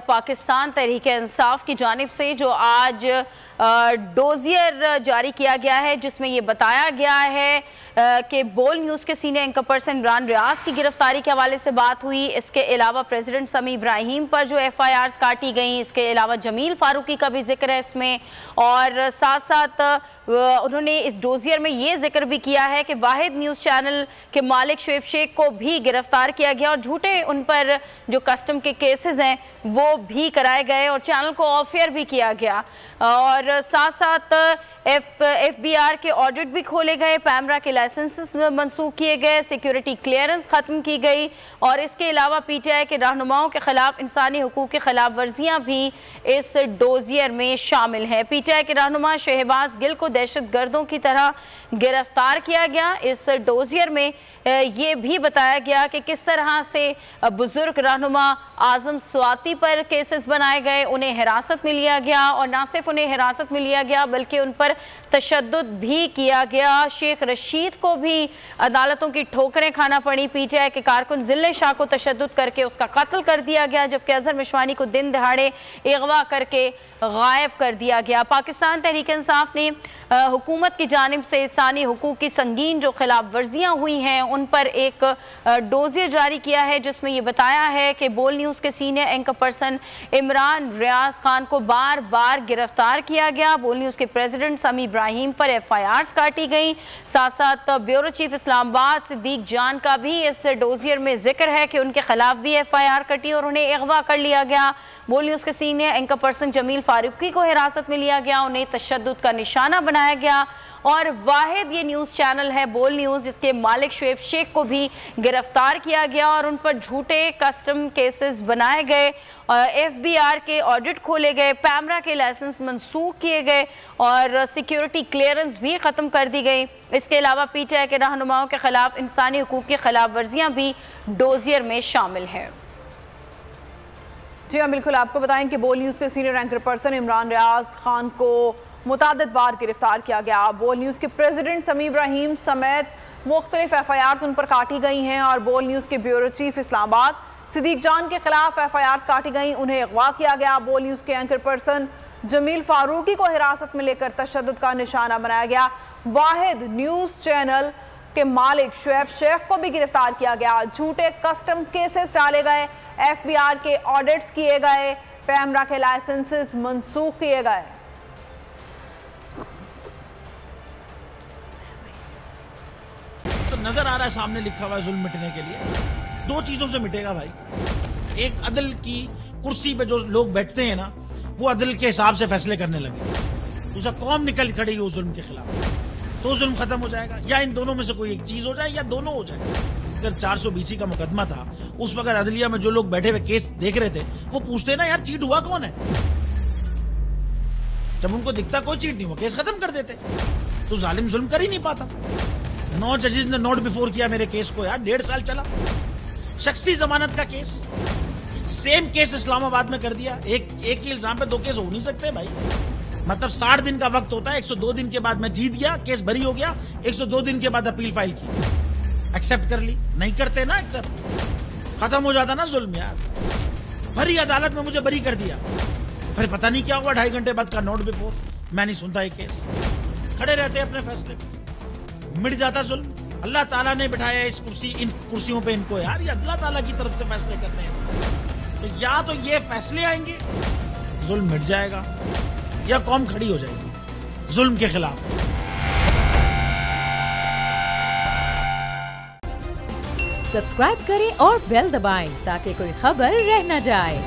पाकिस्तान तहरीक-ए-इंसाफ की जानिब से जो आज डोजियर जारी किया गया है, जिसमें ये बताया गया है कि बोल न्यूज़ के senior anchor person Imran Riaz की गिरफ्तारी के हवाले से बात हुई। इसके अलावा प्रेसिडेंट समी इब्राहिम पर जो FIRs काटी गई, इसके अलावा जमील फारूकी का भी जिक्र है इसमें, और साथ साथ उन्होंने इस डोजियर में ये जिक्र भी किया है कि वाहिद न्यूज़ चैनल के मालिक शुएब शेख को भी गिरफ्तार किया गया और झूठे उन पर जो कस्टम के केसेस हैं वो भी कराए गए और चैनल को ऑफ एयर भी किया गया। और साथ साथ FBR के ऑडिट भी खोले गए, पैमरा के लाइसेंसेस मनसूख किए गए, सिक्योरिटी क्लियरेंस ख़त्म की गई और इसके अलावा PTI के रहनुमाओं के ख़िलाफ़ इंसानी हुकूक़ की खिलाफ वर्जियाँ भी इस डोजियर में शामिल हैं। PTI के रहनुमा शहबाज गिल को दहशत गर्दों की तरह गिरफ्तार किया गया। इस डोजियर में ये भी बताया गया कि किस तरह से बुजुर्ग रहनुमा आज़म स्वाति पर केसेस बनाए गए, उन्हें हिरासत में लिया गया और न सिर्फ उन्हें हिरासत में लिया गया बल्कि उन पर तशद्दुद भी किया गया। शेख रशीद को भी अदालतों की ठोकरें खाना पड़ी। PTI के कारकुन जिले शाह को तशद्दुद करके उसका कत्ल कर दिया गया, जबकि अजहर मिशवानी को दिन दहाड़े अगवा करके गायब कर दिया गया। पाकिस्तान तहरीक इंसाफ ने हुकूमत की जानिब से इंसानी हुकूक की संगीन जो खिलाफ वर्जियाँ हुई हैं उन पर एक डोजियर जारी किया है, जिसमें यह बताया है कि बोल न्यूज़ के senior anchor person Imran Riaz Khan को बार बार गिरफ्तार किया गया। बोल न्यूज़ के प्रेसिडेंट समी इब्राहिम पर FIRs काटी गई। साथ साथ ब्यूरो चीफ इस्लामाबाद सिद्दीक जान का भी इस डोजियर में जिक्र है कि उनके खिलाफ भी FIR कटी और उन्हें अगवा कर लिया गया। बोल न्यूज़ के senior anchor person Jameel Farooqui को हिरासत में लिया गया, उन्हें तशद्दुद का निशाना बनाया गया और वाहिद ये न्यूज़ चैनल है बोल न्यूज़, जिसके मालिक शुएब शेख को भी गिरफ्तार किया गया और उन पर झूठे कस्टम केसेस बनाए गए। FBR के ऑडिट खोले गए, पैमरा के लाइसेंस मनसूख किए गए और सिक्योरिटी क्लियरेंस भी ख़त्म कर दी गई। इसके अलावा PTI के रहनुमाओं के खिलाफ इंसानी हुकूक की खिलाफ वर्जियाँ भी डोजियर में शामिल हैं। जी हाँ, बिल्कुल आपको बताएं कि बोल न्यूज़ के senior anchor person Imran Riaz Khan को मुतादिद बार गिरफ्तार किया गया। बोल न्यूज़ के प्रेसिडेंट समी इब्राहिम समेत मुख्तलिफ FIRs उन पर काटी गई हैं और बोल न्यूज़ के ब्यूरो चीफ इस्लामाबाद सिद्दीक जान के खिलाफ FIRs काटी गई, उन्हें अगवा किया गया। बोल न्यूज़ के एंकर पर्सन जमील फारूकी को हिरासत में लेकर तशद्दुद का निशाना बनाया गया। वाहिद न्यूज़ चैनल के मालिक शुएब शेख को भी गिरफ्तार किया गया। झूठे कस्टम केसेस डाले गए, FBR के ऑडिट्स किए गए, पैमरा के लाइसेंसेस मनसूख किए गए। तो नजर आ रहा है सामने लिखा हुआ है जुल्म मिटने के लिए दो चीजों से मिटेगा भाई। एक अदल की कुर्सी पे जो लोग बैठते हैं ना, वो अदल के हिसाब से फैसले करने लगे, दूसरा कौम निकल खड़ी हो जुल्म के खिलाफ, तो जुल्म खत्म हो जाएगा। या इन दोनों में से कोई एक चीज हो जाए या दोनों हो जाए। अगर 420 का मुकदमा था, उस वक्त अदलिया में जो लोग बैठे हुए केस देख रहे थे वो पूछते ना यार चीट हुआ कौन है, जब उनको दिखता कोई चीट नहीं हुआ केस खत्म कर देते। तो जालिम जुल्म कर ही नहीं पाता। 9 जजेस ने नोट बिफोर किया मेरे केस को यार, 1.5 साल चला। शख्सी जमानत का केस, सेम केस इस्लामाबाद में कर दिया। एक ही इल्जाम पे 2 केस हो नहीं सकते भाई। मतलब 60 दिन का वक्त होता है, 102 दिन के बाद मैं जीत गया, केस बरी हो गया, 102 दिन के बाद अपील फाइल की, एक्सेप्ट कर ली। नहीं करते ना एक्सेप्ट, खत्म हो जाता ना जुल्म यार। भरी अदालत में मुझे बरी कर दिया, फिर पता नहीं क्या हुआ 2.5 घंटे बाद का नोट बिफोर, मैं नहीं सुनता ये केस। खड़े रहते अपने फैसले पे, मिट जाता जुल्म। अल्लाह ताला ने बिठाया इन कुर्सियों पे इनको यार, ये अल्लाह ताला की तरफ से फैसले करने हैं। तो या तो ये फैसले आएंगे, जुल्म मिट जाएगा, या कौम खड़ी हो जाएगी जुल्म के खिलाफ। सब्सक्राइब करें और बेल दबाएं ताकि कोई खबर रह न जाए।